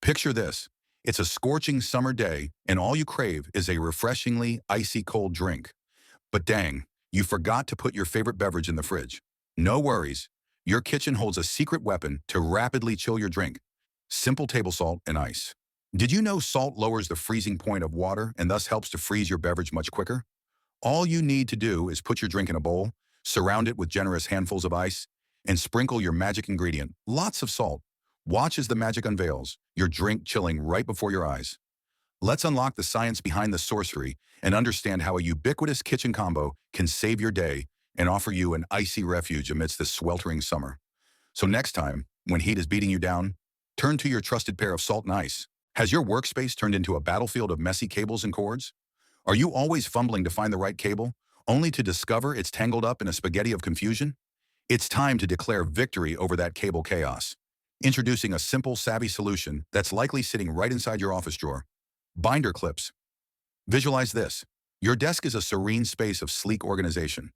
Picture this. It's a scorching summer day, and all you crave is a refreshingly icy cold drink. But dang, you forgot to put your favorite beverage in the fridge. No worries. Your kitchen holds a secret weapon to rapidly chill your drink. Simple table salt and ice. Did you know salt lowers the freezing point of water and thus helps to freeze your beverage much quicker? All you need to do is put your drink in a bowl, surround it with generous handfuls of ice, and sprinkle your magic ingredient, lots of salt. Watch as the magic unveils, your drink chilling right before your eyes. Let's unlock the science behind the sorcery and understand how a ubiquitous kitchen combo can save your day and offer you an icy refuge amidst the sweltering summer. So next time, when heat is beating you down, turn to your trusted pair of salt and ice. Has your workspace turned into a battlefield of messy cables and cords? Are you always fumbling to find the right cable, only to discover it's tangled up in a spaghetti of confusion? It's time to declare victory over that cable chaos. Introducing a simple, savvy solution that's likely sitting right inside your office drawer. Binder clips. Visualize this. Your desk is a serene space of sleek organization.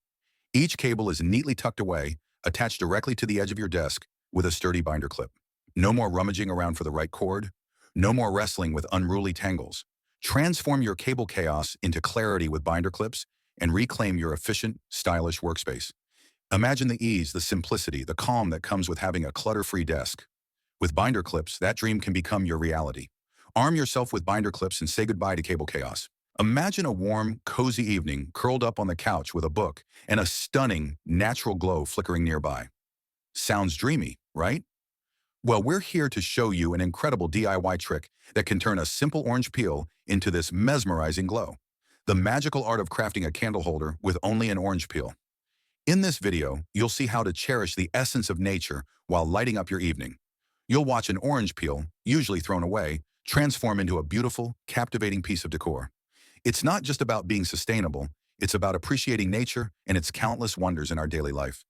Each cable is neatly tucked away, attached directly to the edge of your desk with a sturdy binder clip. No more rummaging around for the right cord. No more wrestling with unruly tangles. Transform your cable chaos into clarity with binder clips and reclaim your efficient, stylish workspace. Imagine the ease, the simplicity, the calm that comes with having a clutter-free desk. With binder clips, that dream can become your reality. Arm yourself with binder clips and say goodbye to cable chaos. Imagine a warm, cozy evening curled up on the couch with a book and a stunning, natural glow flickering nearby. Sounds dreamy, right? Well, we're here to show you an incredible DIY trick that can turn a simple orange peel into this mesmerizing glow. The magical art of crafting a candle holder with only an orange peel. In this video, you'll see how to cherish the essence of nature while lighting up your evening. You'll watch an orange peel, usually thrown away, transform into a beautiful, captivating piece of decor. It's not just about being sustainable, it's about appreciating nature and its countless wonders in our daily life.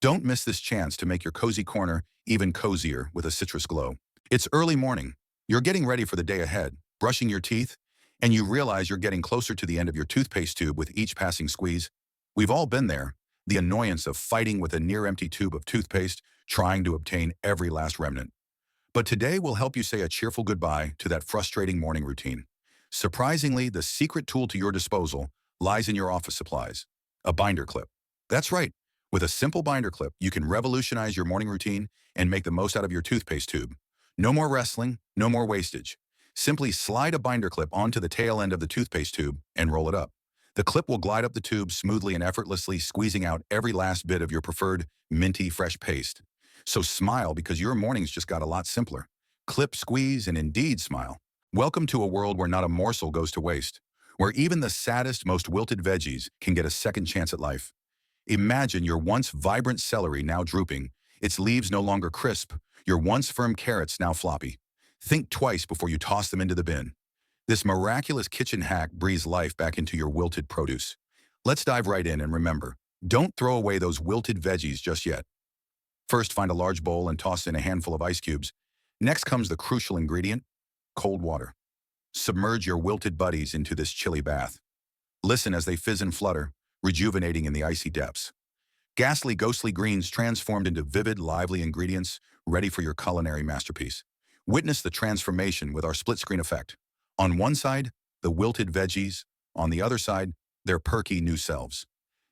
Don't miss this chance to make your cozy corner even cozier with a citrus glow. It's early morning. You're getting ready for the day ahead, brushing your teeth, and you realize you're getting closer to the end of your toothpaste tube with each passing squeeze. We've all been there, the annoyance of fighting with a near-empty tube of toothpaste, trying to obtain every last remnant. But today we'll help you say a cheerful goodbye to that frustrating morning routine. Surprisingly, the secret tool to your disposal lies in your office supplies, a binder clip. That's right. With a simple binder clip, you can revolutionize your morning routine and make the most out of your toothpaste tube. No more wrestling, no more wastage. Simply slide a binder clip onto the tail end of the toothpaste tube and roll it up. The clip will glide up the tube smoothly and effortlessly, squeezing out every last bit of your preferred minty fresh paste. So smile, because your mornings just got a lot simpler. Clip, squeeze, and indeed smile. Welcome to a world where not a morsel goes to waste, where even the saddest, most wilted veggies can get a second chance at life. Imagine your once vibrant celery now drooping, its leaves no longer crisp, your once firm carrots now floppy. Think twice before you toss them into the bin. This miraculous kitchen hack breathes life back into your wilted produce. Let's dive right in, and remember, don't throw away those wilted veggies just yet. First, find a large bowl and toss in a handful of ice cubes. Next comes the crucial ingredient, cold water. Submerge your wilted buddies into this chilly bath. Listen as they fizz and flutter, rejuvenating in the icy depths. Ghastly, ghostly greens transformed into vivid, lively ingredients, ready for your culinary masterpiece. Witness the transformation with our split-screen effect. On one side, the wilted veggies. On the other side, their perky new selves.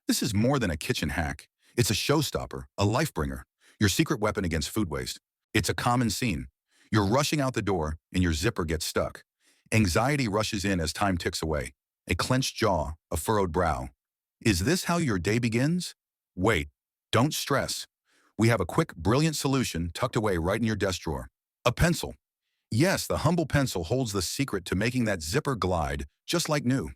This is more than a kitchen hack. It's a showstopper, a life-bringer, your secret weapon against food waste. It's a common scene. You're rushing out the door, and your zipper gets stuck. Anxiety rushes in as time ticks away. A clenched jaw, a furrowed brow. Is this how your day begins? Wait, don't stress. We have a quick, brilliant solution tucked away right in your desk drawer. A pencil. Yes, the humble pencil holds the secret to making that zipper glide just like new.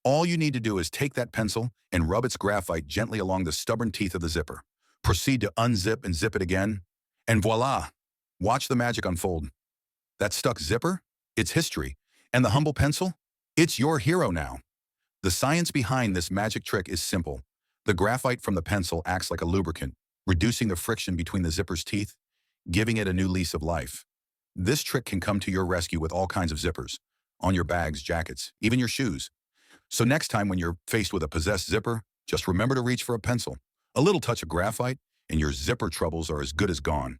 All you need to do is take that pencil and rub its graphite gently along the stubborn teeth of the zipper. Proceed to unzip and zip it again, and voila! Watch the magic unfold. That stuck zipper? It's history. And the humble pencil? It's your hero now. The science behind this magic trick is simple. The graphite from the pencil acts like a lubricant, reducing the friction between the zipper's teeth, giving it a new lease of life. This trick can come to your rescue with all kinds of zippers, on your bags, jackets, even your shoes. So next time when you're faced with a possessed zipper, just remember to reach for a pencil. A little touch of graphite, and your zipper troubles are as good as gone.